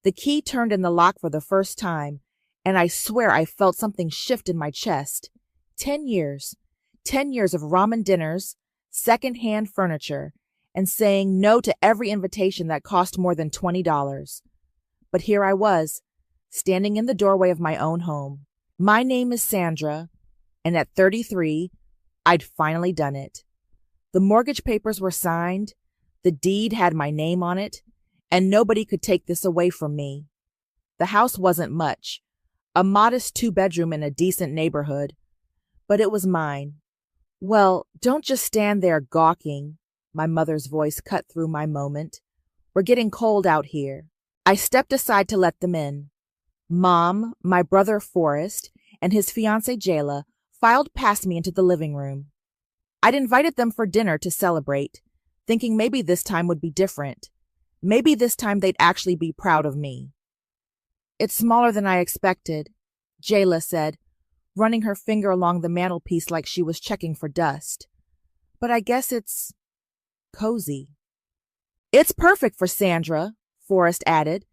The key turned in the lock for the first time, and I swear I felt something shift in my chest. 10 years. 10 years of ramen dinners, second-hand furniture, and saying no to every invitation that cost more than $20. But here I was, standing in the doorway of my own home. My name is Sandra, and at 33, I'd finally done it. The mortgage papers were signed, the deed had my name on it, and nobody could take this away from me. The house wasn't much, a modest 2-bedroom in a decent neighborhood, but it was mine. Well, don't just stand there gawking, my mother's voice cut through my moment. We're getting cold out here. I stepped aside to let them in. Mom, my brother Forrest, and his fiancée Jayla filed past me into the living room. I'd invited them for dinner to celebrate, thinking maybe this time would be different. Maybe this time they'd actually be proud of me. It's smaller than I expected, Jayla said, running her finger along the mantelpiece like she was checking for dust. But I guess it's cozy. It's perfect for Sandra, Forrest added,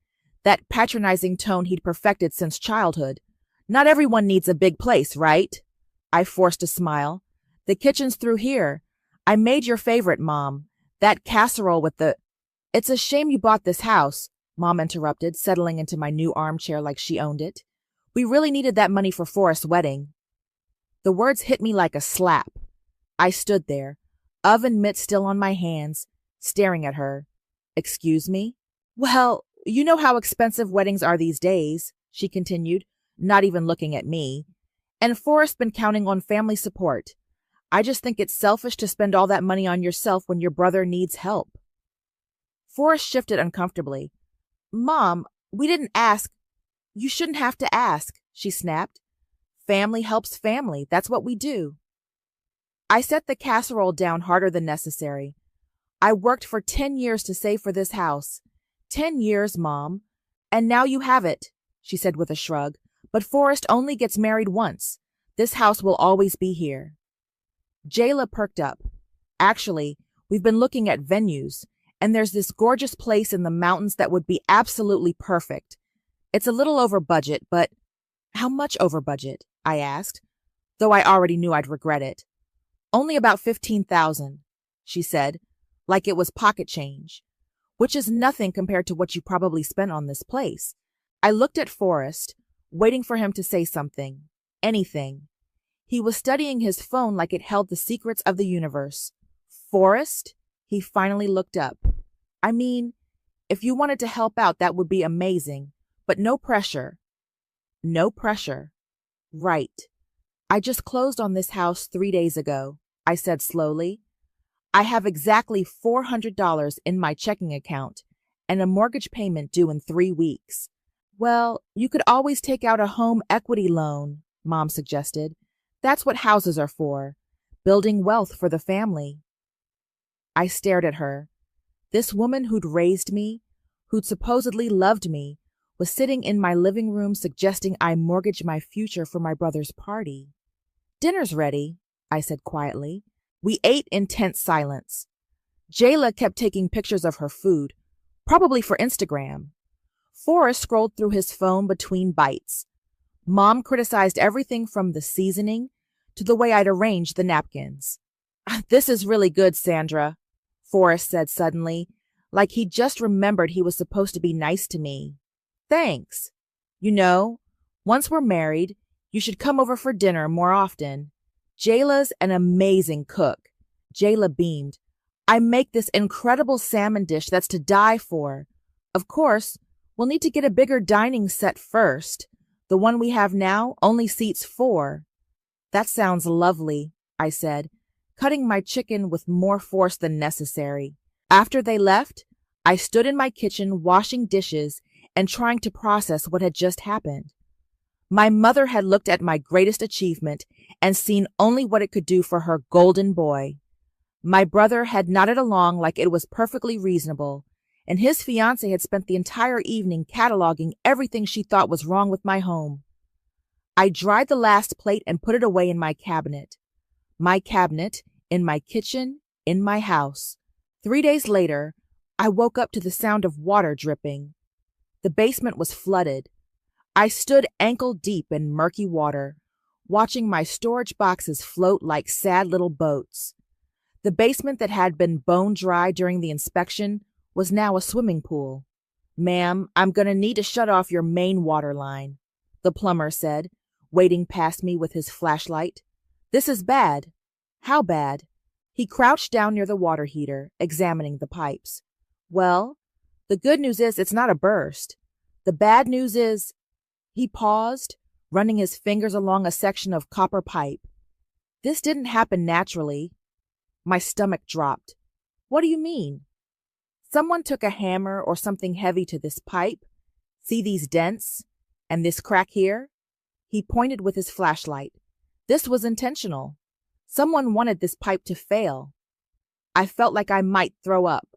that patronizing tone he'd perfected since childhood. Not everyone needs a big place, right? I forced a smile. The kitchen's through here. I made your favorite, Mom. That casserole with the... It's a shame you bought this house, Mom interrupted, settling into my new armchair like she owned it. We really needed that money for Forrest's wedding. The words hit me like a slap. I stood there, oven mitt still on my hands, staring at her. Excuse me? Well, you know how expensive weddings are these days, she continued, not even looking at me. And Forrest's been counting on family support. I just think it's selfish to spend all that money on yourself when your brother needs help. Forrest shifted uncomfortably. Mom, we didn't ask. You shouldn't have to ask, she snapped. Family helps family. That's what we do. I set the casserole down harder than necessary. I worked for 10 years to save for this house. 10 years, Mom. And now you have it, she said with a shrug. But Forrest only gets married once. This house will always be here. Jayla perked up. Actually, we've been looking at venues, and there's this gorgeous place in the mountains that would be absolutely perfect. It's a little over budget, but how much over budget? I asked, though I already knew I'd regret it. Only about $15,000, she said, like it was pocket change, which is nothing compared to what you probably spent on this place. I looked at Forrest, waiting for him to say something, anything. He was studying his phone like it held the secrets of the universe. Forrest? He finally looked up. I mean, if you wanted to help out, that would be amazing, but no pressure. No pressure. Right. I just closed on this house 3 days ago, I said slowly. I have exactly $400 in my checking account and a mortgage payment due in 3 weeks. Well, you could always take out a home equity loan, Mom suggested. That's what houses are for, building wealth for the family. I stared at her. This woman who'd raised me, who'd supposedly loved me, was sitting in my living room suggesting I mortgage my future for my brother's party. Dinner's ready, I said quietly. We ate in tense silence. Jayla kept taking pictures of her food, probably for Instagram. Forrest scrolled through his phone between bites. Mom criticized everything from the seasoning to the way I'd arranged the napkins. This is really good, Sandra, Forrest said suddenly, like he'd just remembered he was supposed to be nice to me. Thanks. You know, once we're married, you should come over for dinner more often. Jayla's an amazing cook. Jayla beamed. I make this incredible salmon dish that's to die for. Of course, we'll need to get a bigger dining set first. The one we have now only seats 4. That sounds lovely, I said, cutting my chicken with more force than necessary. After they left, I stood in my kitchen washing dishes and trying to process what had just happened. My mother had looked at my greatest achievement and seen only what it could do for her golden boy. My brother had nodded along like it was perfectly reasonable, and his fiancée had spent the entire evening cataloging everything she thought was wrong with my home. I dried the last plate and put it away in my cabinet. My cabinet, in my kitchen, in my house. 3 days later, I woke up to the sound of water dripping. The basement was flooded. I stood ankle deep in murky water, watching my storage boxes float like sad little boats. The basement that had been bone dry during the inspection was now a swimming pool. "Ma'am, I'm going to need to shut off your main water line," the plumber said, wading past me with his flashlight. "This is bad." "How bad?" He crouched down near the water heater, examining the pipes. "Well, the good news is it's not a burst. The bad news is—" He paused, running his fingers along a section of copper pipe. "This didn't happen naturally." My stomach dropped. "What do you mean?" "Someone took a hammer or something heavy to this pipe. See these dents? And this crack here?" He pointed with his flashlight. "This was intentional. Someone wanted this pipe to fail." I felt like I might throw up.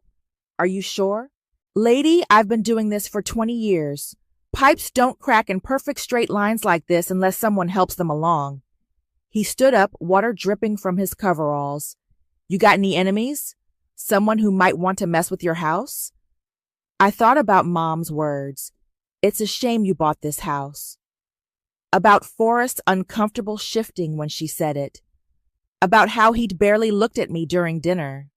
"Are you sure?" "Lady, I've been doing this for 20 years. Pipes don't crack in perfect straight lines like this unless someone helps them along." He stood up, water dripping from his coveralls. "You got any enemies? Someone who might want to mess with your house?" I thought about Mom's words. "It's a shame you bought this house." About Forrest's uncomfortable shifting when she said it. About how he'd barely looked at me during dinner.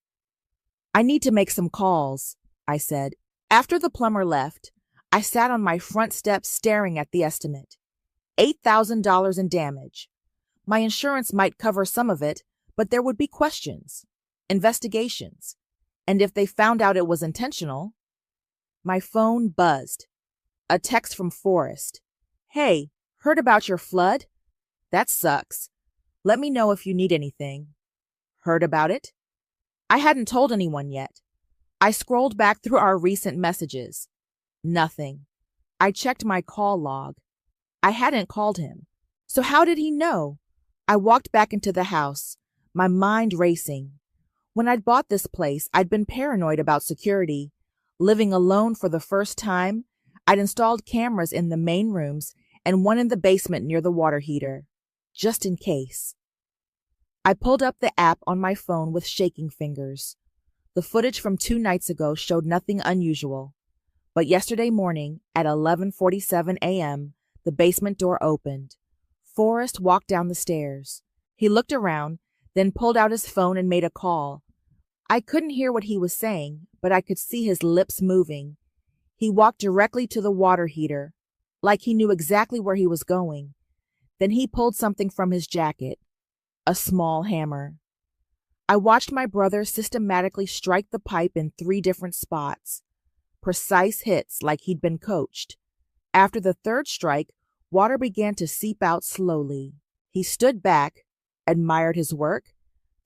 "I need to make some calls," I said. After the plumber left, I sat on my front steps staring at the estimate. $8,000 in damage. My insurance might cover some of it, but there would be questions, investigations, and if they found out it was intentional. My phone buzzed. A text from Forrest. "Hey, heard about your flood? That sucks. Let me know if you need anything." Heard about it? I hadn't told anyone yet. I scrolled back through our recent messages. Nothing. I checked my call log. I hadn't called him. So how did he know? I walked back into the house, my mind racing. When I'd bought this place, I'd been paranoid about security. Living alone for the first time, I'd installed cameras in the main rooms and one in the basement near the water heater, just in case. I pulled up the app on my phone with shaking fingers. The footage from 2 nights ago showed nothing unusual. But yesterday morning, at 11:47 a.m., the basement door opened. Forrest walked down the stairs. He looked around, then pulled out his phone and made a call. I couldn't hear what he was saying, but I could see his lips moving. He walked directly to the water heater, like he knew exactly where he was going. Then he pulled something from his jacket, a small hammer. I watched my brother systematically strike the pipe in 3 different spots. Precise hits like he'd been coached. After the 3rd strike, water began to seep out slowly. He stood back, admired his work,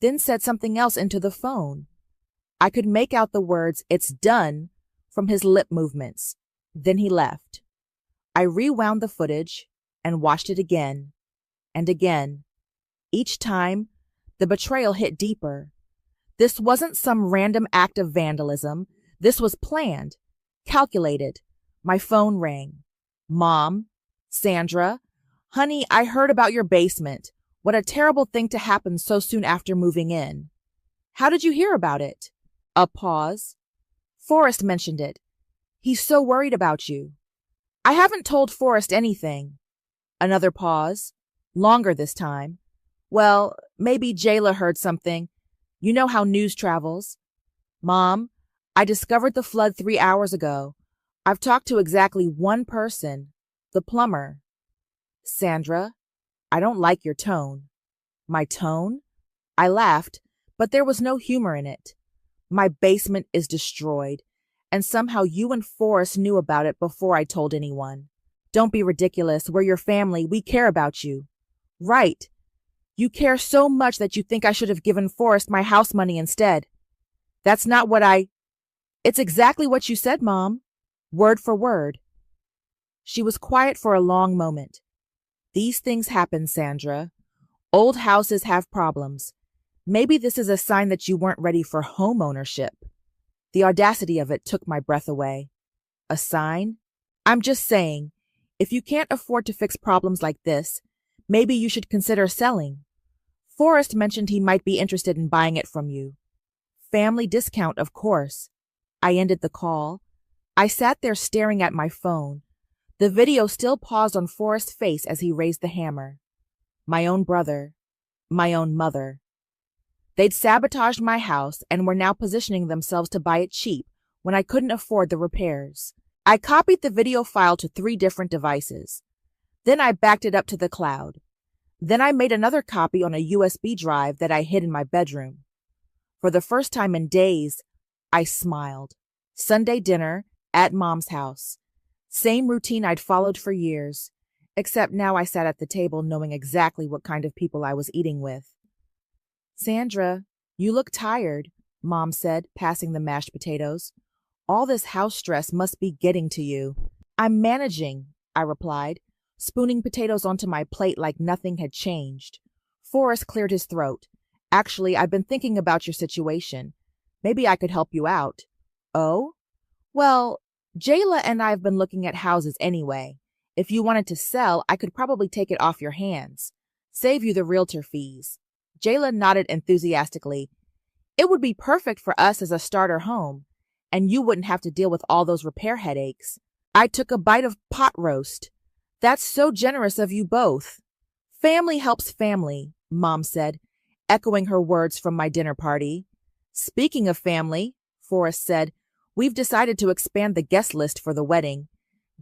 then said something else into the phone. I could make out the words, "It's done," from his lip movements. Then he left. I rewound the footage and watched it again and again. Each time, the betrayal hit deeper. This wasn't some random act of vandalism. This was planned, calculated. My phone rang. "Mom, Sandra, honey, I heard about your basement. What a terrible thing to happen so soon after moving in." "How did you hear about it?" A pause. "Forrest mentioned it. He's so worried about you." "I haven't told Forrest anything." Another pause. Longer this time. "Well, maybe Jayla heard something. You know how news travels." "Mom, I discovered the flood 3 hours ago. I've talked to exactly one person, the plumber." "Sandra, I don't like your tone." "My tone?" I laughed, but there was no humor in it. "My basement is destroyed, and somehow you and Forrest knew about it before I told anyone. Don't be ridiculous. We're your family. We care about you." "Right. You care so much that you think I should have given Forrest my house money instead." "That's not what I—" "It's exactly what you said, Mom. Word for word." She was quiet for a long moment. "These things happen, Sandra. Old houses have problems. Maybe this is a sign that you weren't ready for home ownership." The audacity of it took my breath away. A sign? I'm just saying, if you can't afford to fix problems like this, maybe you should consider selling. Forrest mentioned he might be interested in buying it from you. Family discount, of course. I ended the call. I sat there staring at my phone. The video still paused on Forrest's face as he raised the hammer. My own brother. My own mother. They'd sabotaged my house and were now positioning themselves to buy it cheap when I couldn't afford the repairs. I copied the video file to 3 different devices. Then I backed it up to the cloud. Then I made another copy on a USB drive that I hid in my bedroom. For the first time in days, I smiled. Sunday dinner at Mom's house. Same routine I'd followed for years, except now I sat at the table knowing exactly what kind of people I was eating with. Sandra, you look tired, Mom said, passing the mashed potatoes. All this house stress must be getting to you. I'm managing, I replied, spooning potatoes onto my plate like nothing had changed. Forrest cleared his throat. Actually, I've been thinking about your situation. Maybe I could help you out. Oh? Well, Jayla and I have been looking at houses anyway. If you wanted to sell, I could probably take it off your hands. Save you the realtor fees. Jayla nodded enthusiastically. It would be perfect for us as a starter home, and you wouldn't have to deal with all those repair headaches. I took a bite of pot roast. That's so generous of you both. Family helps family, Mom said, echoing her words from my dinner party. Speaking of family, Forrest said, we've decided to expand the guest list for the wedding.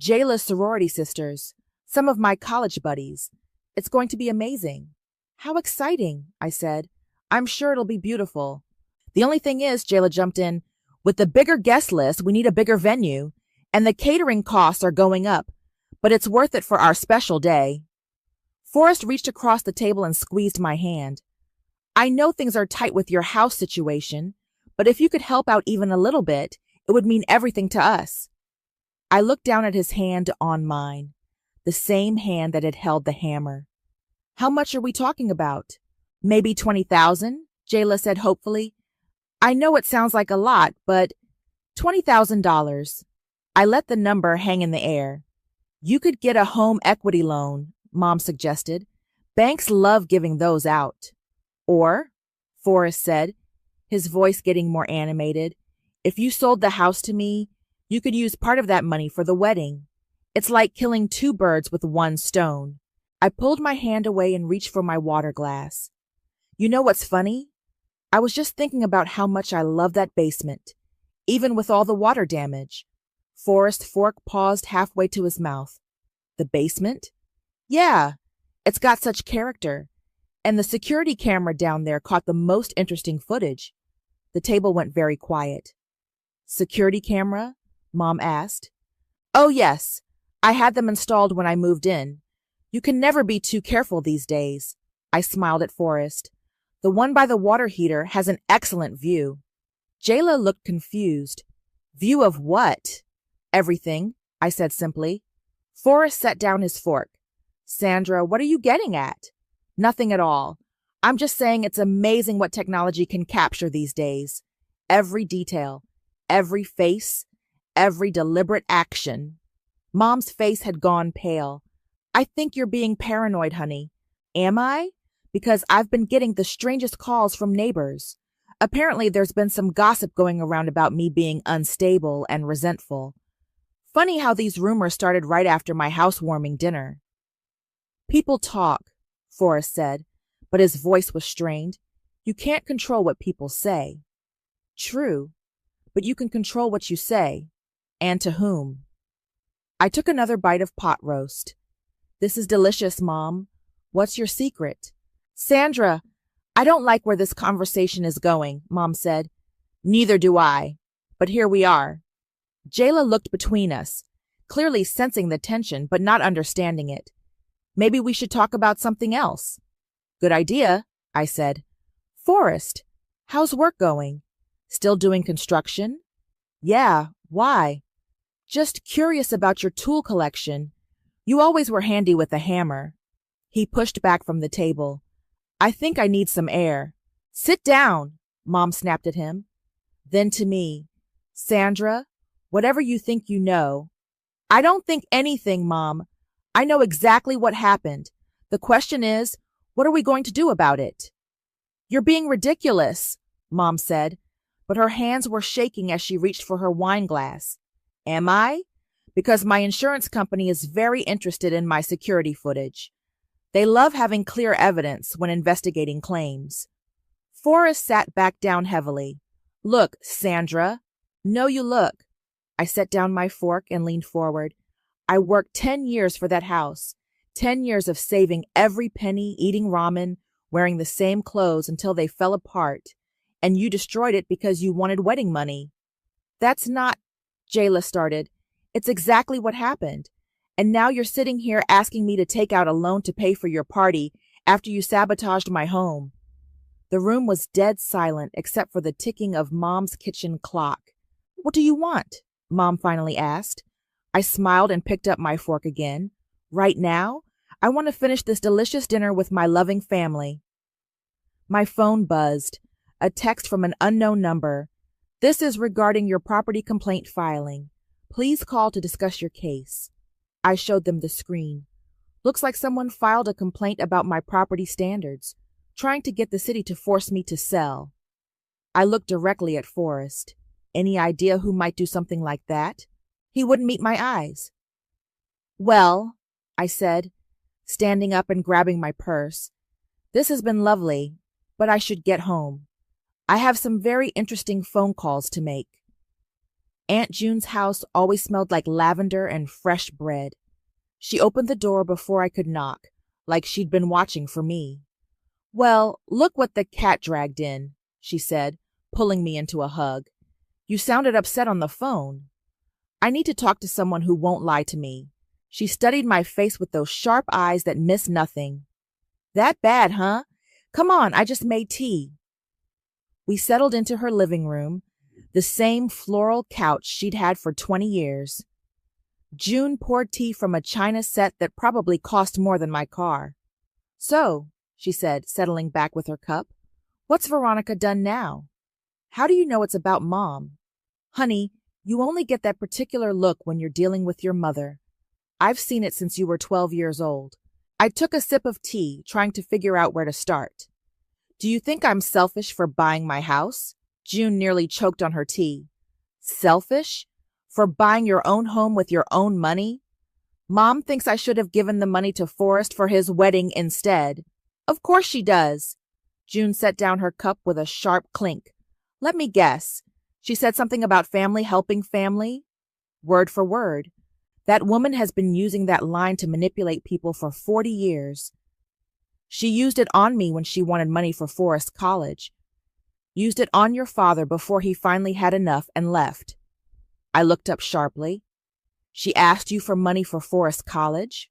Jayla's sorority sisters, some of my college buddies. It's going to be amazing. How exciting, I said. I'm sure it'll be beautiful. The only thing is, Jayla jumped in, with the bigger guest list, we need a bigger venue, and the catering costs are going up, but it's worth it for our special day. Forrest reached across the table and squeezed my hand. I know things are tight with your house situation, but if you could help out even a little bit, it would mean everything to us. I looked down at his hand on mine, the same hand that had held the hammer. How much are we talking about? Maybe 20,000, Jayla said hopefully. I know it sounds like a lot, but $20,000. I let the number hang in the air. You could get a home equity loan, Mom suggested. Banks love giving those out. Or, Forrest said, his voice getting more animated, if you sold the house to me, you could use part of that money for the wedding. It's like killing 2 birds with 1 stone. I pulled my hand away and reached for my water glass. You know what's funny? I was just thinking about how much I love that basement, even with all the water damage. Forrest's fork paused halfway to his mouth. The basement? Yeah, it's got such character. And the security camera down there caught the most interesting footage. The table went very quiet. Security camera? Mom asked. Oh, yes. I had them installed when I moved in. You can never be too careful these days. I smiled at Forrest. The one by the water heater has an excellent view. Jayla looked confused. View of what? Everything, I said simply. Forrest set down his fork. Sandra, what are you getting at? Nothing at all. I'm just saying it's amazing what technology can capture these days. Every detail, every face, every deliberate action. Mom's face had gone pale. I think you're being paranoid, honey. Am I? Because I've been getting the strangest calls from neighbors. Apparently there's been some gossip going around about me being unstable and resentful. Funny how these rumors started right after my housewarming dinner. People talk, Forrest said, but his voice was strained. You can't control what people say. True, but you can control what you say, and to whom. I took another bite of pot roast. This is delicious, Mom. What's your secret? Sandra, I don't like where this conversation is going, Mom said. Neither do I, but here we are. Jayla looked between us, clearly sensing the tension but not understanding it. Maybe we should talk about something else. Good idea, I said. Forrest, how's work going? Still doing construction? Yeah, why? Just curious about your tool collection. You always were handy with a hammer. He pushed back from the table. I think I need some air. Sit down, Mom snapped at him. Then to me, Sandra, whatever you think you know. I don't think anything, Mom. I know exactly what happened. The question is, what are we going to do about it? You're being ridiculous, Mom said, but her hands were shaking as she reached for her wine glass. Am I? Because my insurance company is very interested in my security footage. They love having clear evidence when investigating claims. Forrest sat back down heavily. Look, Sandra. No, you look. I set down my fork and leaned forward. I worked 10 years for that house. 10 years of saving every penny, eating ramen, wearing the same clothes until they fell apart. And you destroyed it because you wanted wedding money. That's not, Jayla started. It's exactly what happened. And now you're sitting here asking me to take out a loan to pay for your party after you sabotaged my home. The room was dead silent except for the ticking of Mom's kitchen clock. What do you want? Mom finally asked. I smiled and picked up my fork again. Right now, I want to finish this delicious dinner with my loving family. My phone buzzed. A text from an unknown number. This is regarding your property complaint filing. Please call to discuss your case. I showed them the screen. Looks like someone filed a complaint about my property standards, trying to get the city to force me to sell. I looked directly at Forrest. Any idea who might do something like that? He wouldn't meet my eyes. Well, I said, standing up and grabbing my purse. This has been lovely, but I should get home. I have some very interesting phone calls to make. Aunt June's house always smelled like lavender and fresh bread. She opened the door before I could knock, like she'd been watching for me. Well, look what the cat dragged in, she said, pulling me into a hug. You sounded upset on the phone. I need to talk to someone who won't lie to me. She studied my face with those sharp eyes that miss nothing. That bad, huh? Come on, I just made tea. We settled into her living room, the same floral couch she'd had for 20 years. June poured tea from a china set that probably cost more than my car. So, she said, settling back with her cup, what's Veronica done now? How do you know it's about Mom? Honey, you only get that particular look when you're dealing with your mother. I've seen it since you were 12 years old. I took a sip of tea, trying to figure out where to start. Do you think I'm selfish for buying my house? June nearly choked on her tea. Selfish? For buying your own home with your own money? Mom thinks I should have given the money to Forrest for his wedding instead. Of course she does. June set down her cup with a sharp clink. Let me guess. She said something about family helping family? Word for word. That woman has been using that line to manipulate people for 40 years. She used it on me when she wanted money for Forest College. Used it on your father before he finally had enough and left. I looked up sharply. She asked you for money for Forest College?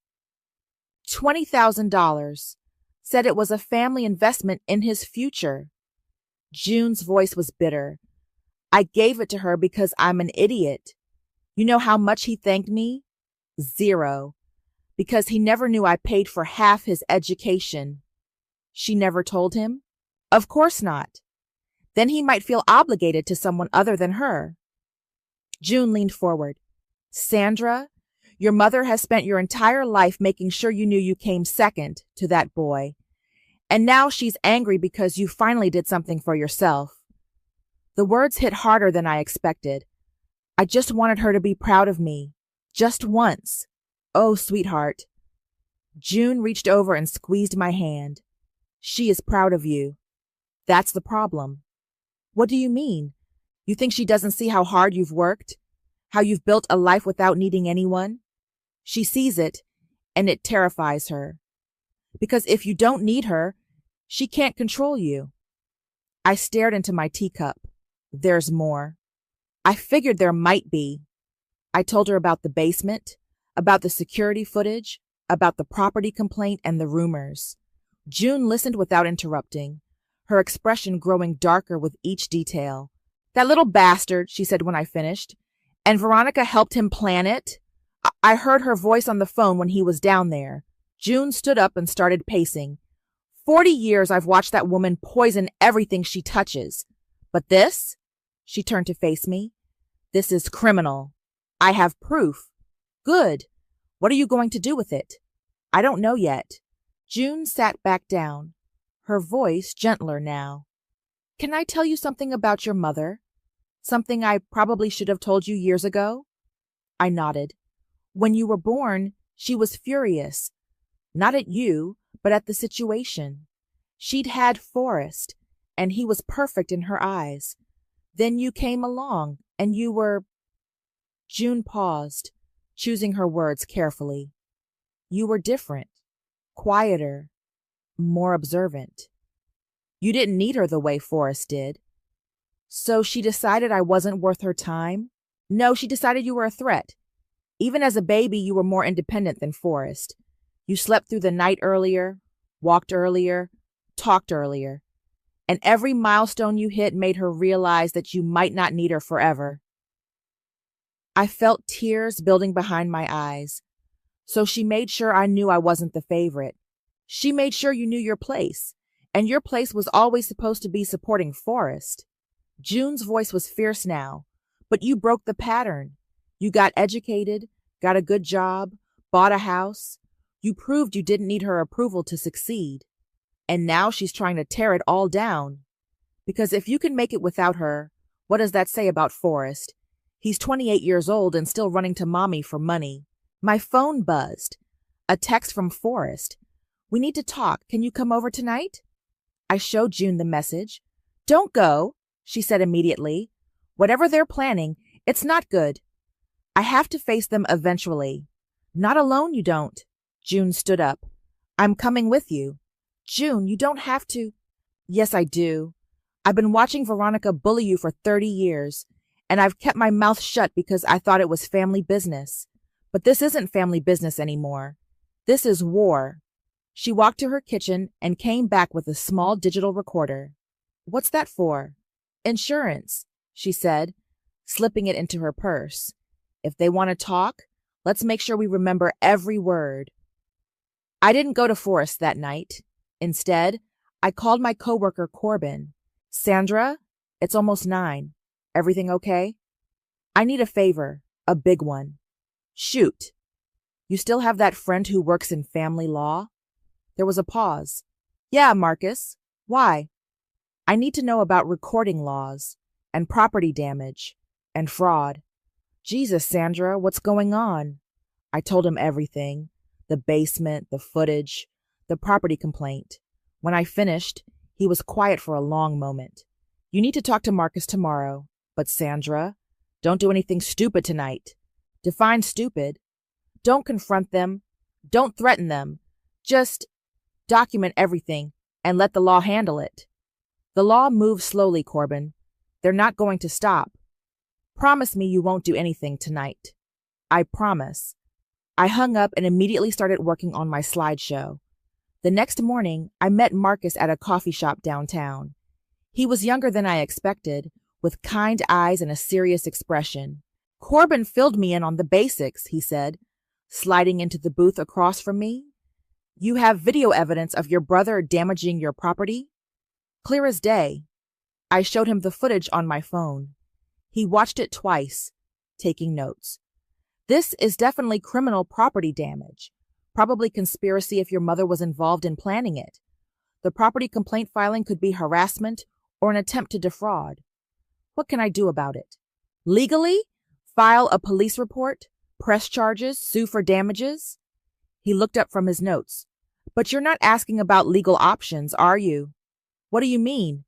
$20,000. Said it was a family investment in his future. June's voice was bitter. I gave it to her because I'm an idiot. You know how much he thanked me? 0. Because he never knew I paid for half his education. She never told him? Of course not. Then he might feel obligated to someone other than her. June leaned forward. Sandra, your mother has spent your entire life making sure you knew you came second to that boy. And now she's angry because you finally did something for yourself. The words hit harder than I expected. I just wanted her to be proud of me. Just once. Oh, sweetheart. June reached over and squeezed my hand. She is proud of you. That's the problem. What do you mean? You think she doesn't see how hard you've worked? How you've built a life without needing anyone? She sees it, and it terrifies her. Because if you don't need her, she can't control you. I stared into my teacup. There's more. I figured there might be. I told her about the basement, about the security footage, about the property complaint and the rumors. June listened without interrupting, her expression growing darker with each detail. That little bastard, she said when I finished. And Veronica helped him plan it? I heard her voice on the phone when he was down there. June stood up and started pacing. 40 years I've watched that woman poison everything she touches. But this? She turned to face me. This is criminal. I have proof. Good. What are you going to do with it? I don't know yet. June sat back down, her voice gentler now. Can I tell you something about your mother? Something I probably should have told you years ago? I nodded. When you were born, she was furious. Not at you, but at the situation. She'd had Forrest, and he was perfect in her eyes. Then you came along, and you were— June paused, choosing her words carefully. You were different, quieter, more observant. You didn't need her the way Forrest did. So she decided I wasn't worth her time? No, she decided you were a threat. Even as a baby, you were more independent than Forrest. You slept through the night earlier, walked earlier, talked earlier. And every milestone you hit made her realize that you might not need her forever. I felt tears building behind my eyes. So she made sure I knew I wasn't the favorite. She made sure you knew your place, and your place was always supposed to be supporting Forrest. June's voice was fierce now, but you broke the pattern. You got educated, got a good job, bought a house. You proved you didn't need her approval to succeed. And now she's trying to tear it all down. Because if you can make it without her, what does that say about Forrest? He's 28 years old and still running to mommy for money. My phone buzzed. A text from Forrest. We need to talk. Can you come over tonight? I showed June the message. Don't go, she said immediately. Whatever they're planning, it's not good. I have to face them eventually. Not alone, you don't. June stood up. I'm coming with you. June, you don't have to. Yes, I do. I've been watching Veronica bully you for 30 years, and I've kept my mouth shut because I thought it was family business. But this isn't family business anymore. This is war. She walked to her kitchen and came back with a small digital recorder. What's that for? Insurance, she said, slipping it into her purse. If they want to talk, let's make sure we remember every word. I didn't go to Forrest that night. Instead, I called my coworker Corbin. Sandra, it's almost 9. Everything okay? I need a favor, a big one. Shoot. You still have that friend who works in family law? There was a pause. Yeah, Marcus. Why? I need to know about recording laws and property damage and fraud. Jesus, Sandra, what's going on? I told him everything. The basement, the footage, the property complaint. When I finished, he was quiet for a long moment. You need to talk to Marcus tomorrow. But Sandra, don't do anything stupid tonight. Define stupid. Don't confront them. Don't threaten them. Just document everything and let the law handle it. The law moves slowly, Corbin. They're not going to stop. Promise me you won't do anything tonight. I promise. I hung up and immediately started working on my slideshow. The next morning, I met Marcus at a coffee shop downtown. He was younger than I expected, with kind eyes and a serious expression. Corbin filled me in on the basics, he said, sliding into the booth across from me. You have video evidence of your brother damaging your property? Clear as day. I showed him the footage on my phone. He watched it twice, taking notes. This is definitely criminal property damage. Probably conspiracy if your mother was involved in planning it. The property complaint filing could be harassment or an attempt to defraud. What can I do about it? Legally? File a police report? Press charges? Sue for damages? He looked up from his notes. But you're not asking about legal options, are you? What do you mean?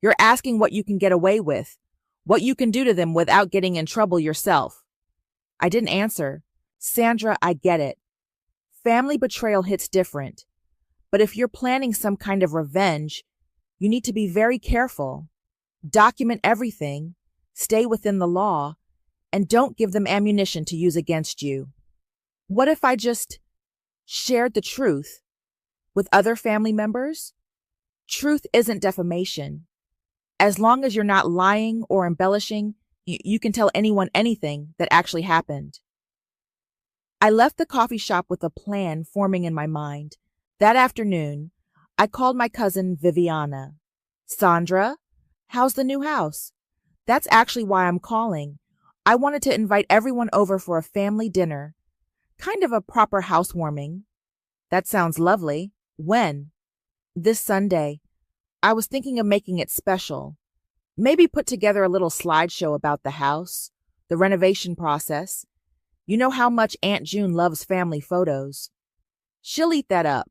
You're asking what you can get away with, what you can do to them without getting in trouble yourself. I didn't answer. Sandra, I get it. Family betrayal hits different. But if you're planning some kind of revenge, you need to be very careful. Document everything, stay within the law, and don't give them ammunition to use against you. What if I just shared the truth with other family members? Truth isn't defamation. As long as you're not lying or embellishing, you can tell anyone anything that actually happened. I left the coffee shop with a plan forming in my mind. That afternoon, I called my cousin Viviana. Sandra, how's the new house? That's actually why I'm calling. I wanted to invite everyone over for a family dinner. Kind of a proper housewarming. That sounds lovely. When? This Sunday. I was thinking of making it special. Maybe put together a little slideshow about the house, the renovation process, You know how much Aunt June loves family photos. She'll eat that up.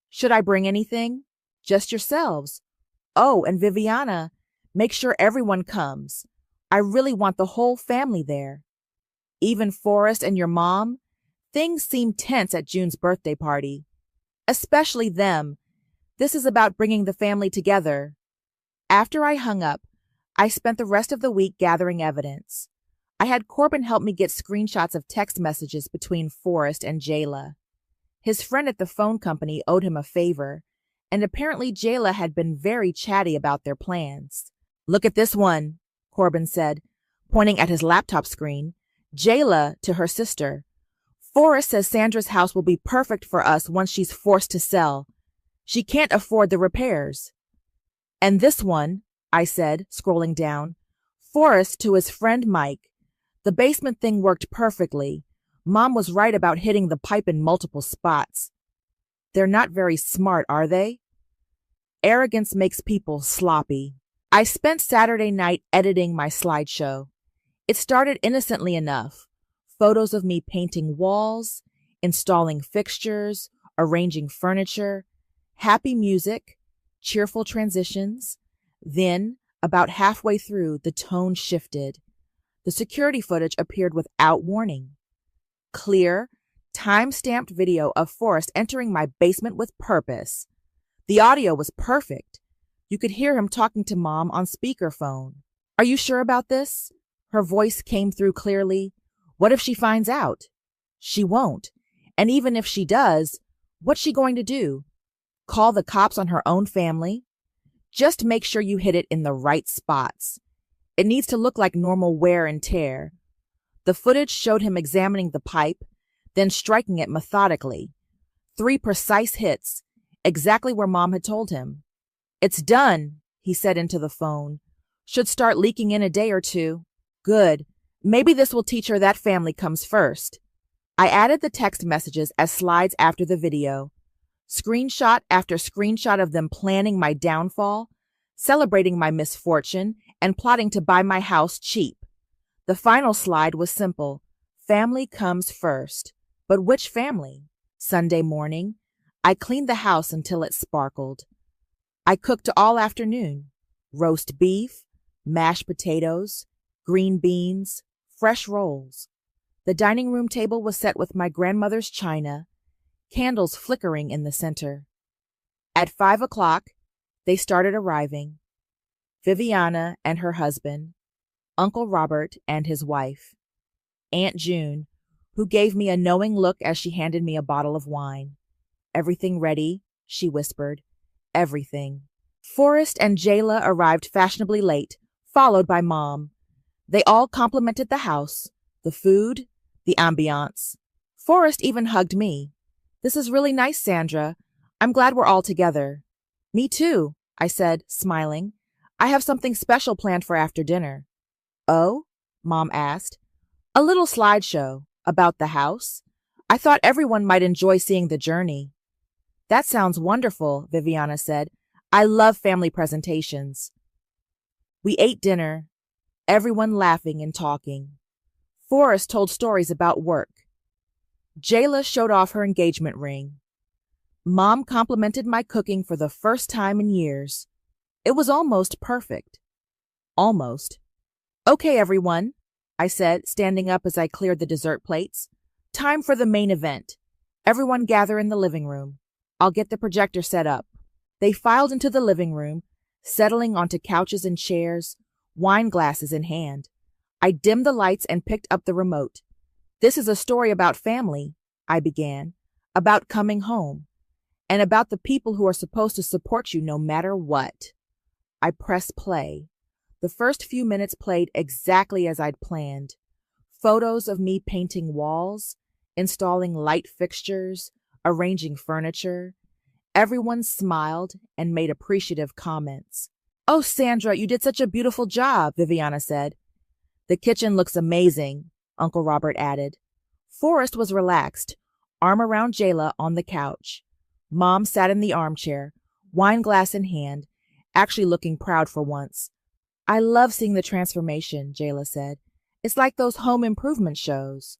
Should I bring anything? Just yourselves. Oh, and Viviana, make sure everyone comes. I really want the whole family there. Even Forrest and your mom? Things seem tense at June's birthday party. Especially them. This is about bringing the family together. After I hung up, I spent the rest of the week gathering evidence. I had Corbin help me get screenshots of text messages between Forrest and Jayla. His friend at the phone company owed him a favor, and apparently Jayla had been very chatty about their plans. Look at this one, Corbin said, pointing at his laptop screen. Jayla to her sister. Forrest says Sandra's house will be perfect for us once she's forced to sell. She can't afford the repairs. And this one, I said, scrolling down. Forrest to his friend Mike. The basement thing worked perfectly. Mom was right about hitting the pipe in multiple spots. They're not very smart, are they? Arrogance makes people sloppy. I spent Saturday night editing my slideshow. It started innocently enough. Photos of me painting walls, installing fixtures, arranging furniture, happy music, cheerful transitions. Then, about halfway through, the tone shifted. The security footage appeared without warning. Clear, time-stamped video of Forrest entering my basement with purpose. The audio was perfect. You could hear him talking to Mom on speakerphone. Are you sure about this? Her voice came through clearly. What if she finds out? She won't. And even if she does, what's she going to do? Call the cops on her own family? Just make sure you hit it in the right spots. It needs to look like normal wear and tear. The footage showed him examining the pipe, then striking it methodically. 3 precise hits, exactly where Mom had told him. It's done, he said into the phone. Should start leaking in a day or two. Good. Maybe this will teach her that family comes first. I added the text messages as slides after the video. Screenshot after screenshot of them planning my downfall, celebrating my misfortune, and plotting to buy my house cheap. The final slide was simple. Family comes first. But which family? Sunday morning, I cleaned the house until it sparkled. I cooked all afternoon. Roast beef, mashed potatoes, green beans, fresh rolls. The dining room table was set with my grandmother's china, candles flickering in the center. At 5 o'clock, they started arriving. Viviana and her husband, Uncle Robert and his wife, Aunt June, who gave me a knowing look as she handed me a bottle of wine. Everything ready, she whispered. Everything. Forrest and Jayla arrived fashionably late, followed by Mom. They all complimented the house, the food, the ambiance. Forrest even hugged me. This is really nice, Sandra. I'm glad we're all together. Me too, I said, smiling. I have something special planned for after dinner. Oh? Mom asked. A little slideshow about the house. I thought everyone might enjoy seeing the journey. That sounds wonderful, Viviana said. I love family presentations. We ate dinner, everyone laughing and talking. Forrest told stories about work. Jayla showed off her engagement ring. Mom complimented my cooking for the first time in years. It was almost perfect. Almost. Okay, everyone, I said, standing up as I cleared the dessert plates. Time for the main event. Everyone gather in the living room. I'll get the projector set up. They filed into the living room, settling onto couches and chairs, wine glasses in hand. I dimmed the lights and picked up the remote. This is a story about family, I began, about coming home, and about the people who are supposed to support you no matter what. I pressed play. The first few minutes played exactly as I'd planned. Photos of me painting walls, installing light fixtures, arranging furniture. Everyone smiled and made appreciative comments. Oh, Sandra, you did such a beautiful job, Viviana said. The kitchen looks amazing, Uncle Robert added. Forrest was relaxed, arm around Jayla on the couch. Mom sat in the armchair, wine glass in hand, actually looking proud for once. I love seeing the transformation, Jayla said. It's like those home improvement shows.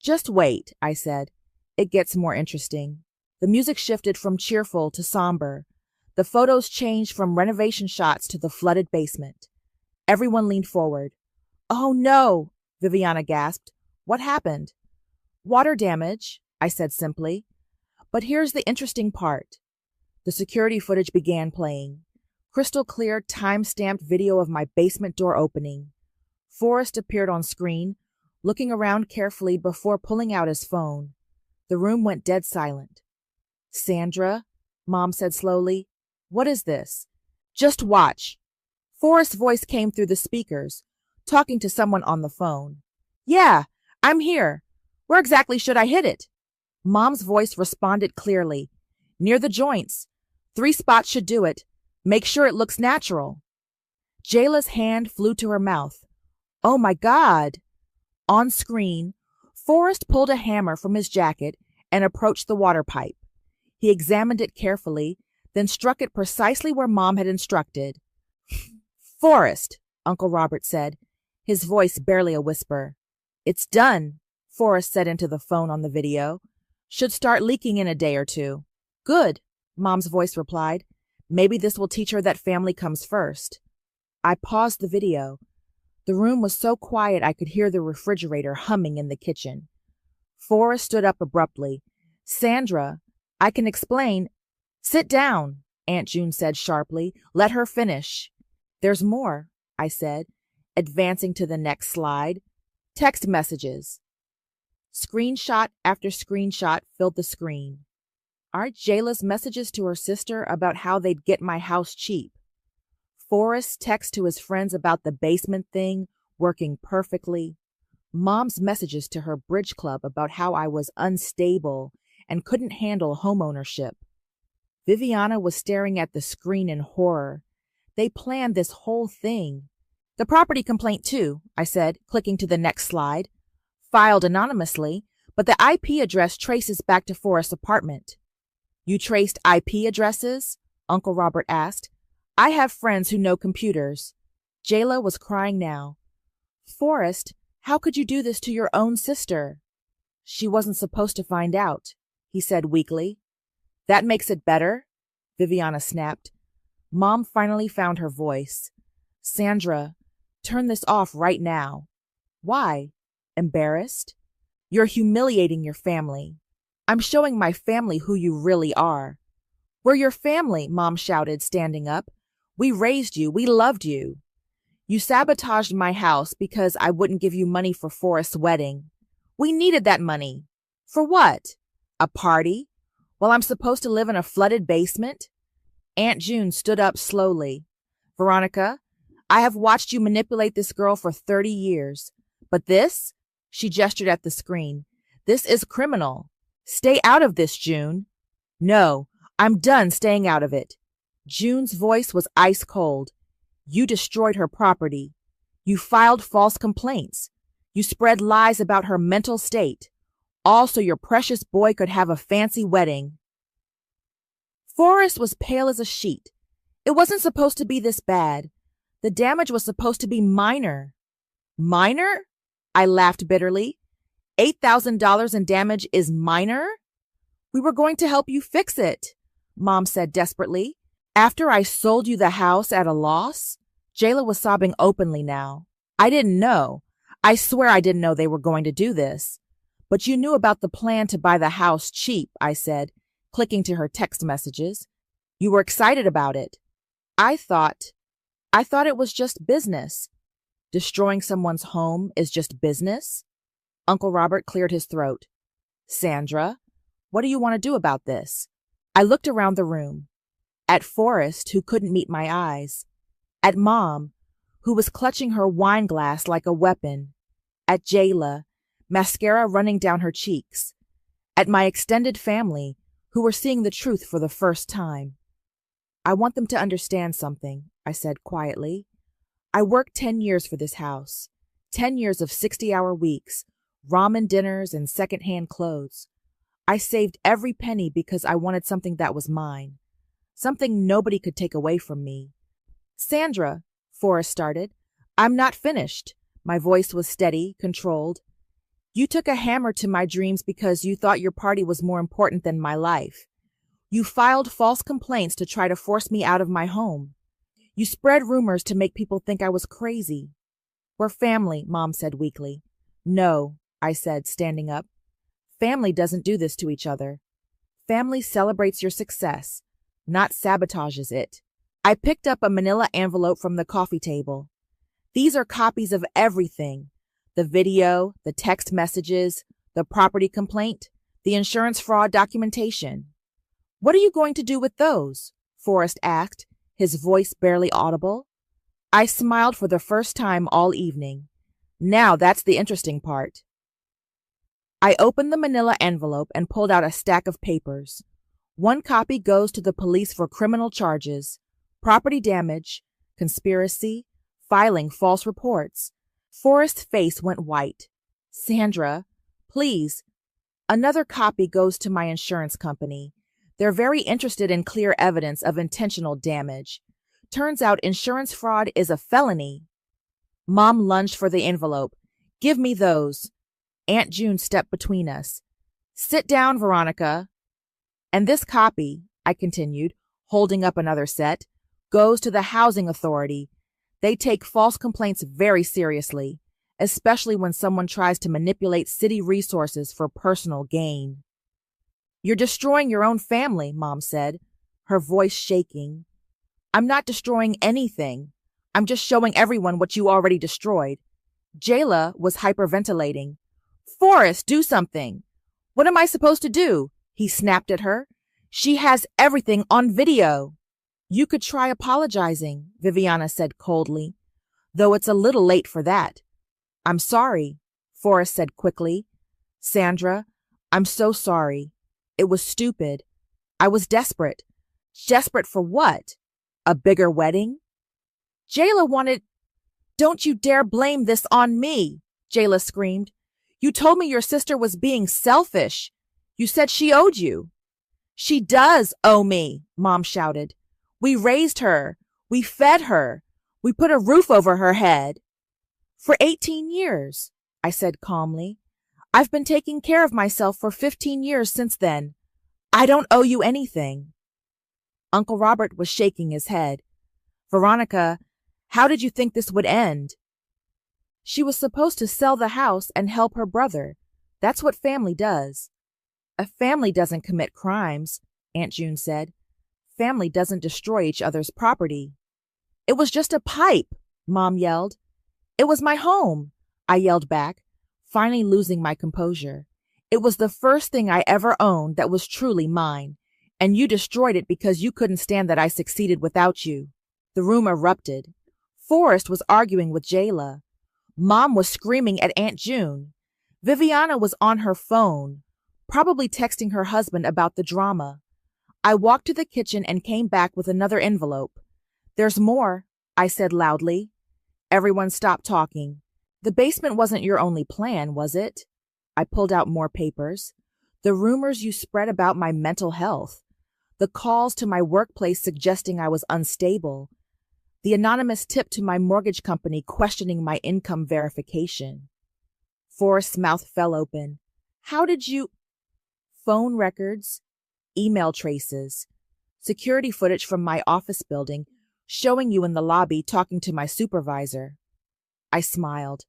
Just wait, I said. It gets more interesting. The music shifted from cheerful to somber. The photos changed from renovation shots to the flooded basement. Everyone leaned forward. Oh no, Viviana gasped. What happened? Water damage, I said simply. But here's the interesting part. The security footage began playing. Crystal clear, time-stamped video of my basement door opening. Forrest appeared on screen, looking around carefully before pulling out his phone. The room went dead silent. Sandra, Mom said slowly, what is this? Just watch. Forrest's voice came through the speakers, talking to someone on the phone. Yeah, I'm here. Where exactly should I hit it? Mom's voice responded clearly. Near the joints. 3 spots should do it. Make sure it looks natural. Jayla's hand flew to her mouth. Oh my God! On screen, Forrest pulled a hammer from his jacket and approached the water pipe. He examined it carefully, then struck it precisely where Mom had instructed. Forrest, Uncle Robert said, his voice barely a whisper. It's done, Forrest said into the phone on the video. Should start leaking in a day or 2. Good, Mom's voice replied. Maybe this will teach her that family comes first. I paused the video. The room was so quiet I could hear the refrigerator humming in the kitchen. Forrest stood up abruptly. Sandra, I can explain. Sit down, Aunt June said sharply. Let her finish. There's more, I said, advancing to the next slide. Text messages. Screenshot after screenshot filled the screen. Aren't Jayla's messages to her sister about how they'd get my house cheap? Forrest's text to his friends about the basement thing working perfectly. Mom's messages to her bridge club about how I was unstable and couldn't handle homeownership. Viviana was staring at the screen in horror. They planned this whole thing. The property complaint too, I said, clicking to the next slide. Filed anonymously, but the IP address traces back to Forrest's apartment. You traced IP addresses? Uncle Robert asked. I have friends who know computers. Jayla was crying now. Forrest, how could you do this to your own sister? She wasn't supposed to find out, he said weakly. That makes it better, Viviana snapped. Mom finally found her voice. Sandra, turn this off right now. Why? Embarrassed? You're humiliating your family. I'm showing my family who you really are. We're your family, Mom shouted, standing up. We raised you. We loved you. You sabotaged my house because I wouldn't give you money for Forrest's wedding. We needed that money. For what? A party? While I'm supposed to live in a flooded basement? Aunt June stood up slowly. Veronica, I have watched you manipulate this girl for 30 years. But this? She gestured at the screen. This is criminal. Stay out of this, June. No, I'm done staying out of it. June's voice was ice cold. You destroyed her property. You filed false complaints. You spread lies about her mental state. All so your precious boy could have a fancy wedding. Forrest was pale as a sheet. It wasn't supposed to be this bad. The damage was supposed to be minor. Minor? I laughed bitterly. $8,000 in damage is minor? We were going to help you fix it, Mom said desperately. After I sold you the house at a loss? Jayla was sobbing openly now. I didn't know. I swear I didn't know they were going to do this. But you knew about the plan to buy the house cheap, I said, clicking to her text messages. You were excited about it. I thought it was just business. Destroying someone's home is just business? Uncle Robert cleared his throat. Sandra, what do you want to do about this? I looked around the room. At Forrest, who couldn't meet my eyes. At Mom, who was clutching her wine glass like a weapon. At Jayla, mascara running down her cheeks. At my extended family, who were seeing the truth for the first time. I want them to understand something, I said quietly. I worked 10 years for this house. 10 years of 60-hour weeks, ramen dinners, and second-hand clothes. I saved every penny because I wanted something that was mine. Something nobody could take away from me. Sandra, Forrest started. I'm not finished. My voice was steady, controlled. You took a hammer to my dreams because you thought your party was more important than my life. You filed false complaints to try to force me out of my home. You spread rumors to make people think I was crazy. We're family, Mom said weakly. No, I said, standing up. Family doesn't do this to each other. Family celebrates your success, not sabotages it. I picked up a manila envelope from the coffee table. These are copies of everything. The video, the text messages, the property complaint, the insurance fraud documentation. What are you going to do with those? Forrest asked, his voice barely audible. I smiled for the first time all evening. Now that's the interesting part. I opened the manila envelope and pulled out a stack of papers. One copy goes to the police for criminal charges, property damage, conspiracy, filing false reports. Forrest's face went white. Sandra, please. Another copy goes to my insurance company. They're very interested in clear evidence of intentional damage. Turns out insurance fraud is a felony. Mom lunged for the envelope. Give me those. Aunt June stepped between us. Sit down, Veronica. And this copy, I continued, holding up another set, goes to the housing authority. They take false complaints very seriously, especially when someone tries to manipulate city resources for personal gain. You're destroying your own family, Mom said, her voice shaking. I'm not destroying anything. I'm just showing everyone what you already destroyed. Jayla was hyperventilating. Forrest, do something. What am I supposed to do? He snapped at her. She has everything on video. You could try apologizing, Viviana said coldly, though it's a little late for that. I'm sorry, Forrest said quickly. Sandra, I'm so sorry. It was stupid. I was desperate. Desperate for what? A bigger wedding? Jayla wanted... Don't you dare blame this on me, Jayla screamed. You told me your sister was being selfish. You said she owed you. She does owe me, Mom shouted. We raised her. We fed her. We put a roof over her head. For 18 years, I said calmly. I've been taking care of myself for 15 years since then. I don't owe you anything. Uncle Robert was shaking his head. Veronica, how did you think this would end? She was supposed to sell the house and help her brother. That's what family does. A family doesn't commit crimes, Aunt June said. Family doesn't destroy each other's property. It was just a pipe, Mom yelled. It was my home, I yelled back, finally losing my composure. It was the first thing I ever owned that was truly mine, and you destroyed it because you couldn't stand that I succeeded without you. The room erupted. Forrest was arguing with Jayla. Mom was screaming at Aunt June. Viviana was on her phone, probably texting her husband about the drama. I walked to the kitchen and came back with another envelope. There's more, I said loudly. Everyone stopped talking. The basement wasn't your only plan, was it? I pulled out more papers. The rumors you spread about my mental health. The calls to my workplace suggesting I was unstable. The anonymous tip to my mortgage company questioning my income verification. Forrest's mouth fell open. How did you... Phone records, email traces, security footage from my office building showing you in the lobby talking to my supervisor. I smiled.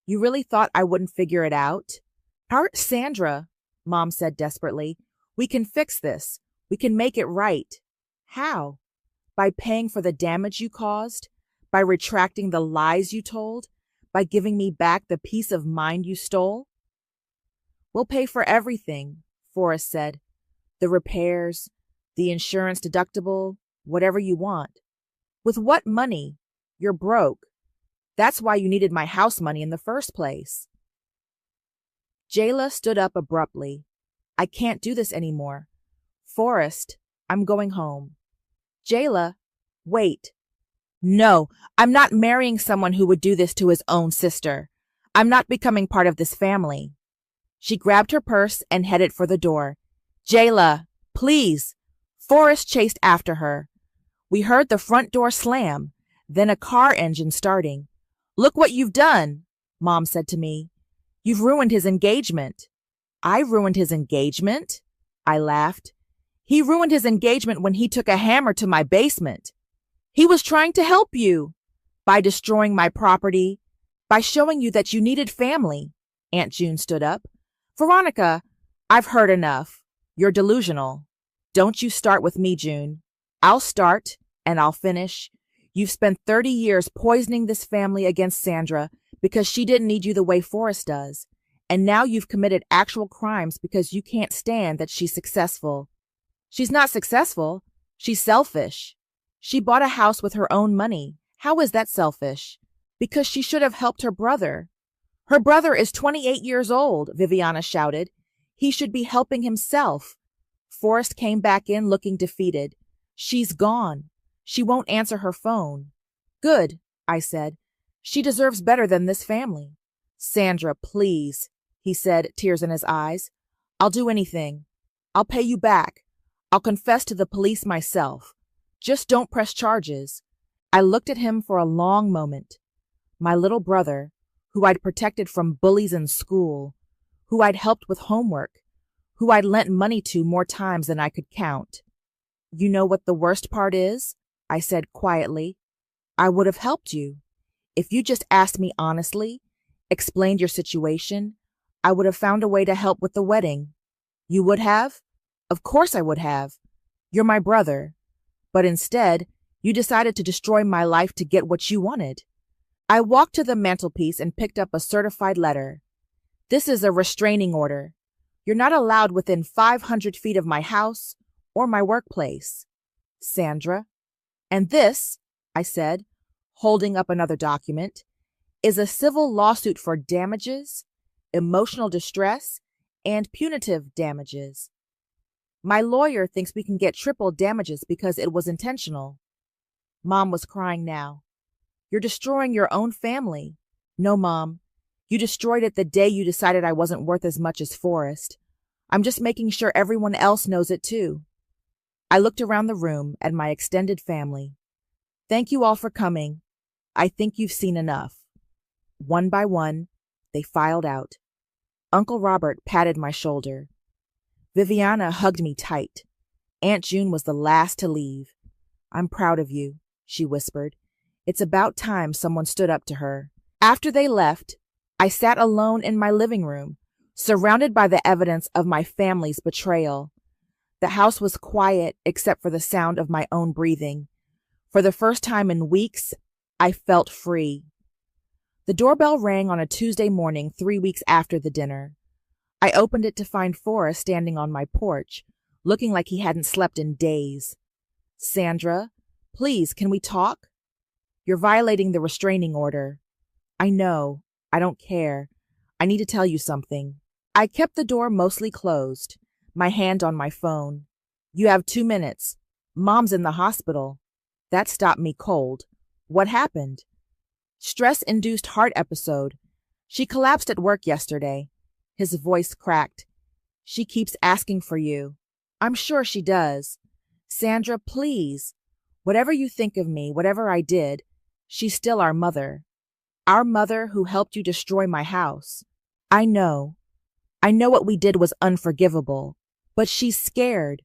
You really thought I wouldn't figure it out? Sandra, Mom said desperately, we can fix this. We can make it right. How? By paying for the damage you caused? By retracting the lies you told? By giving me back the peace of mind you stole? We'll pay for everything, Forrest said. The repairs, the insurance deductible, whatever you want. With what money? You're broke. That's why you needed my house money in the first place. Jayla stood up abruptly. I can't do this anymore. Forrest, I'm going home. Jayla, wait. No, I'm not marrying someone who would do this to his own sister. I'm not becoming part of this family. She grabbed her purse and headed for the door. Jayla, please. Forrest chased after her. We heard the front door slam, then a car engine starting. Look what you've done, Mom said to me. You've ruined his engagement. I ruined his engagement? I laughed. He ruined his engagement when he took a hammer to my basement. He was trying to help you by destroying my property, by showing you that you needed family. Aunt June stood up. Veronica, I've heard enough. You're delusional. Don't you start with me, June. I'll start, and I'll finish. You've spent 30 years poisoning this family against Sandra because she didn't need you the way Forrest does. And now you've committed actual crimes because you can't stand that she's successful. She's not successful. She's selfish. She bought a house with her own money. How is that selfish? Because she should have helped her brother. Her brother is 28 years old, Viviana shouted. He should be helping himself. Forrest came back in looking defeated. She's gone. She won't answer her phone. Good, I said. She deserves better than this family. Sandra, please, he said, tears in his eyes. I'll do anything. I'll pay you back. I'll confess to the police myself. Just don't press charges. I looked at him for a long moment. My little brother, who I'd protected from bullies in school, who I'd helped with homework, who I'd lent money to more times than I could count. You know what the worst part is? I said quietly. I would have helped you. If you just asked me honestly, explained your situation, I would have found a way to help with the wedding. You would have? Of course I would have. You're my brother. But instead, you decided to destroy my life to get what you wanted. I walked to the mantelpiece and picked up a certified letter. This is a restraining order. You're not allowed within 500 feet of my house or my workplace. Sandra. And this, I said, holding up another document, is a civil lawsuit for damages, emotional distress, and punitive damages. My lawyer thinks we can get triple damages because it was intentional. Mom was crying now. You're destroying your own family. No, Mom. You destroyed it the day you decided I wasn't worth as much as Forrest. I'm just making sure everyone else knows it too. I looked around the room at my extended family. Thank you all for coming. I think you've seen enough. One by one, they filed out. Uncle Robert patted my shoulder. Viviana hugged me tight. Aunt June was the last to leave. I'm proud of you, she whispered. It's about time someone stood up to her. After they left, I sat alone in my living room, surrounded by the evidence of my family's betrayal. The house was quiet except for the sound of my own breathing. For the first time in weeks, I felt free. The doorbell rang on a Tuesday morning 3 weeks after the dinner. I opened it to find Forrest standing on my porch, looking like he hadn't slept in days. Sandra, please, can we talk? You're violating the restraining order. I know. I don't care. I need to tell you something. I kept the door mostly closed, my hand on my phone. You have 2 minutes. Mom's in the hospital. That stopped me cold. What happened? Stress-induced heart episode. She collapsed at work yesterday. His voice cracked. She keeps asking for you. I'm sure she does. Sandra, please. Whatever you think of me, whatever I did, she's still our mother. Our mother who helped you destroy my house. I know. I know what we did was unforgivable. But she's scared.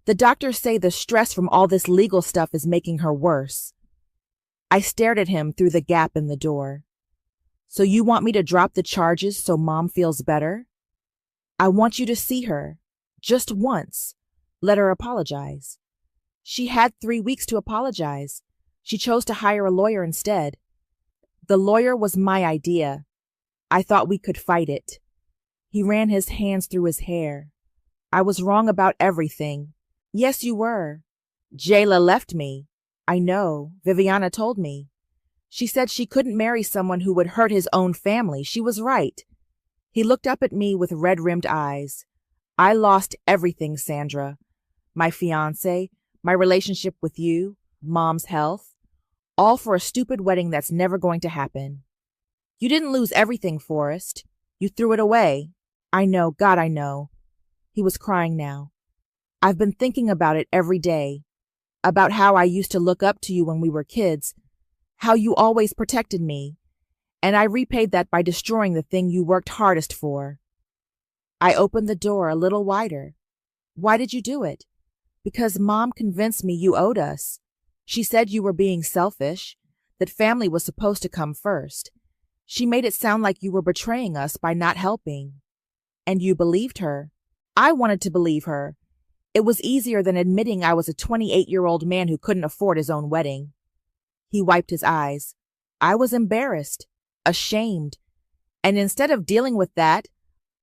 The doctors say the stress from all this legal stuff is making her worse. I stared at him through the gap in the door. So you want me to drop the charges so Mom feels better? I want you to see her. Just once. Let her apologize. She had 3 weeks to apologize. She chose to hire a lawyer instead. The lawyer was my idea. I thought we could fight it. He ran his hands through his hair. I was wrong about everything. Yes, you were. Jayla left me. I know. Viviana told me. She said she couldn't marry someone who would hurt his own family. She was right. He looked up at me with red-rimmed eyes. I lost everything, Sandra. My fiancé, my relationship with you, Mom's health. All for a stupid wedding that's never going to happen. You didn't lose everything, Forrest. You threw it away. I know, God, I know. He was crying now. I've been thinking about it every day. About how I used to look up to you when we were kids. How you always protected me. and I repaid that by destroying the thing you worked hardest for. I opened the door a little wider. Why did you do it? Because Mom convinced me you owed us. She said you were being selfish, that family was supposed to come first. She made it sound like you were betraying us by not helping. And you believed her. I wanted to believe her. It was easier than admitting I was a 28-year-old man who couldn't afford his own wedding. He wiped his eyes. I was embarrassed, ashamed, and instead of dealing with that,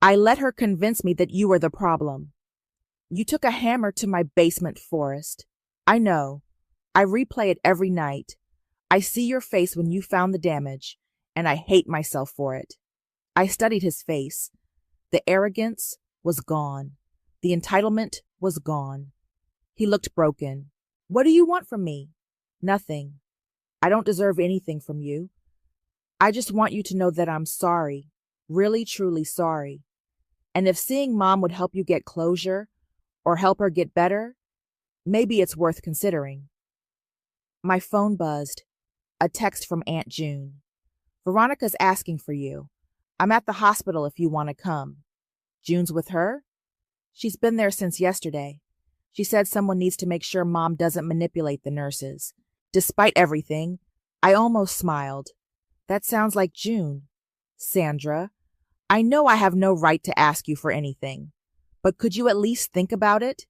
I let her convince me that you were the problem. You took a hammer to my basement, Forrest. I know. I replay it every night. I see your face when you found the damage, and I hate myself for it. I studied his face. The arrogance was gone. The entitlement was gone. He looked broken. What do you want from me? Nothing. I don't deserve anything from you. I just want you to know that I'm sorry, really, truly sorry. And if seeing Mom would help you get closure or help her get better, maybe it's worth considering. My phone buzzed. A text from Aunt June. Veronica's asking for you. I'm at the hospital if you want to come. June's with her? She's been there since yesterday. She said someone needs to make sure Mom doesn't manipulate the nurses. Despite everything, I almost smiled. That sounds like June. Sandra, I know I have no right to ask you for anything, but could you at least think about it?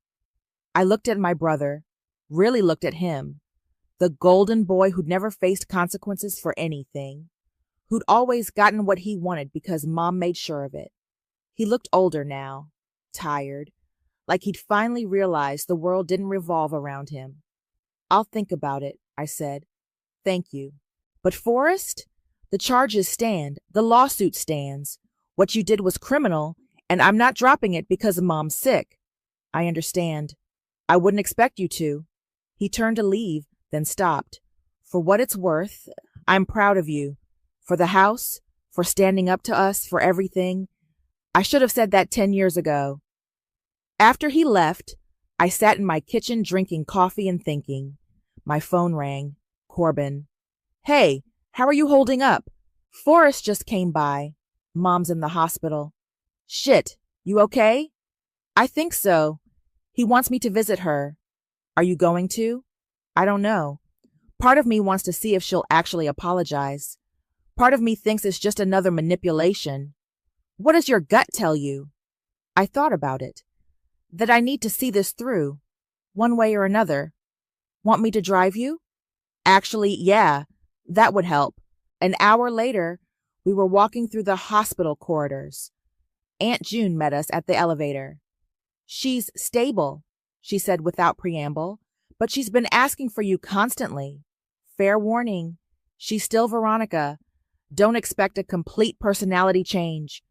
I looked at my brother, really looked at him, the golden boy who'd never faced consequences for anything, who'd always gotten what he wanted because Mom made sure of it. He looked older now, tired, like he'd finally realized the world didn't revolve around him. I'll think about it, I said. Thank you. But Forrest, the charges stand, the lawsuit stands. What you did was criminal, and I'm not dropping it because Mom's sick. I understand. I wouldn't expect you to. He turned to leave, then stopped. For what it's worth, I'm proud of you. For the house, for standing up to us, for everything. I should have said that 10 years ago. After he left, I sat in my kitchen drinking coffee and thinking. My phone rang. Corbin. Hey, how are you holding up? Forrest just came by. Mom's in the hospital. Shit, you okay? I think so. He wants me to visit her. Are you going to? I don't know. Part of me wants to see if she'll actually apologize. Part of me thinks it's just another manipulation. What does your gut tell you? I thought about it. That I need to see this through, one way or another. Want me to drive you? Actually, yeah, that would help. An hour later, we were walking through the hospital corridors. Aunt June met us at the elevator. She's stable, she said without preamble, but she's been asking for you constantly. Fair warning, she's still Veronica. Don't expect a complete personality change.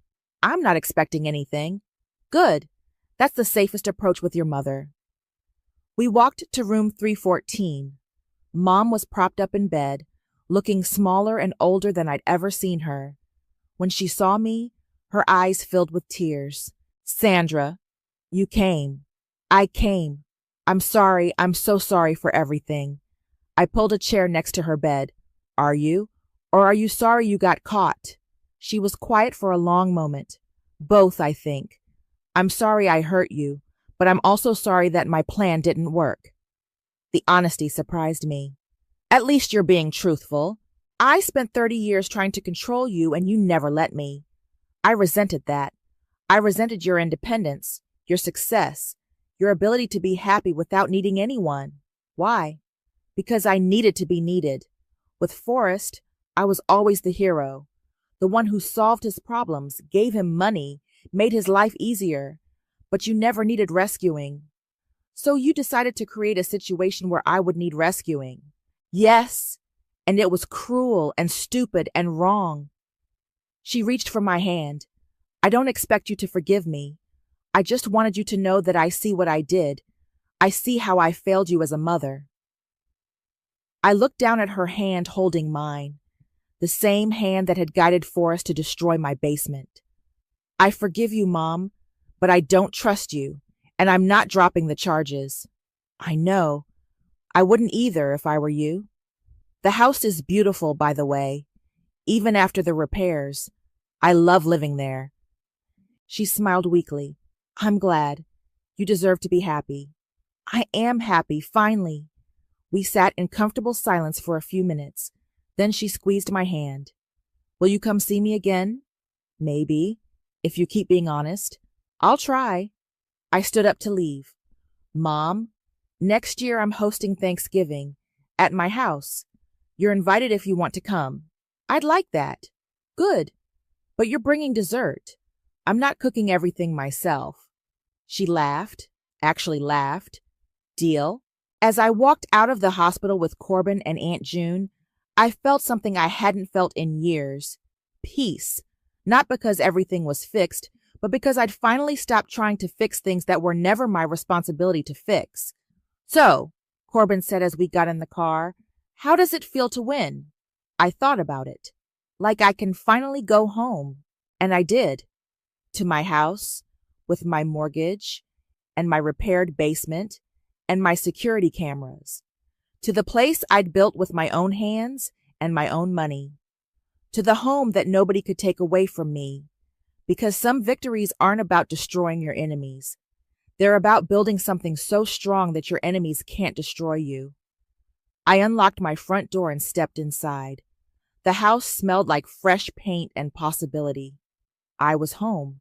I'm not expecting anything. Good. That's the safest approach with your mother. We walked to room 314. Mom was propped up in bed, looking smaller and older than I'd ever seen her. When she saw me, her eyes filled with tears. Sandra, you came. I came. I'm sorry. I'm so sorry for everything. I pulled a chair next to her bed. Are you? Or are you sorry you got caught? She was quiet for a long moment. Both, I think. I'm sorry I hurt you, but I'm also sorry that my plan didn't work. The honesty surprised me. At least you're being truthful. I spent 30 years trying to control you and you never let me. I resented that. I resented your independence, your success, your ability to be happy without needing anyone. Why? Because I needed to be needed. With Forrest, I was always the hero, the one who solved his problems, gave him money, made his life easier, but you never needed rescuing. So you decided to create a situation where I would need rescuing. Yes, and it was cruel and stupid and wrong. She reached for my hand. I don't expect you to forgive me. I just wanted you to know that I see what I did. I see how I failed you as a mother. I looked down at her hand holding mine, the same hand that had guided Forrest to destroy my basement. I forgive you, Mom, but I don't trust you, and I'm not dropping the charges. I know. I wouldn't either if I were you. The house is beautiful, by the way. even after the repairs. I love living there." She smiled weakly. "I'm glad. You deserve to be happy." "I am happy, finally." We sat in comfortable silence for a few minutes. Then she squeezed my hand. "Will you come see me again?" "Maybe, if you keep being honest." "I'll try." I stood up to leave. "Mom, next year I'm hosting Thanksgiving at my house. You're invited if you want to come." "I'd like that." "Good. But you're bringing dessert. I'm not cooking everything myself." She laughed, actually laughed. "Deal?" As I walked out of the hospital with Corbin and Aunt June, I felt something I hadn't felt in years. Peace. Not because everything was fixed, but because I'd finally stopped trying to fix things that were never my responsibility to fix. "So," Corbin said as we got in the car, "how does it feel to win?" I thought about it. Like I can finally go home. And I did. To my house, with my mortgage, and my repaired basement, and my security cameras. To the place I'd built with my own hands and my own money. To the home that nobody could take away from me. Because some victories aren't about destroying your enemies. They're about building something so strong that your enemies can't destroy you. I unlocked my front door and stepped inside. The house smelled like fresh paint and possibility. I was home.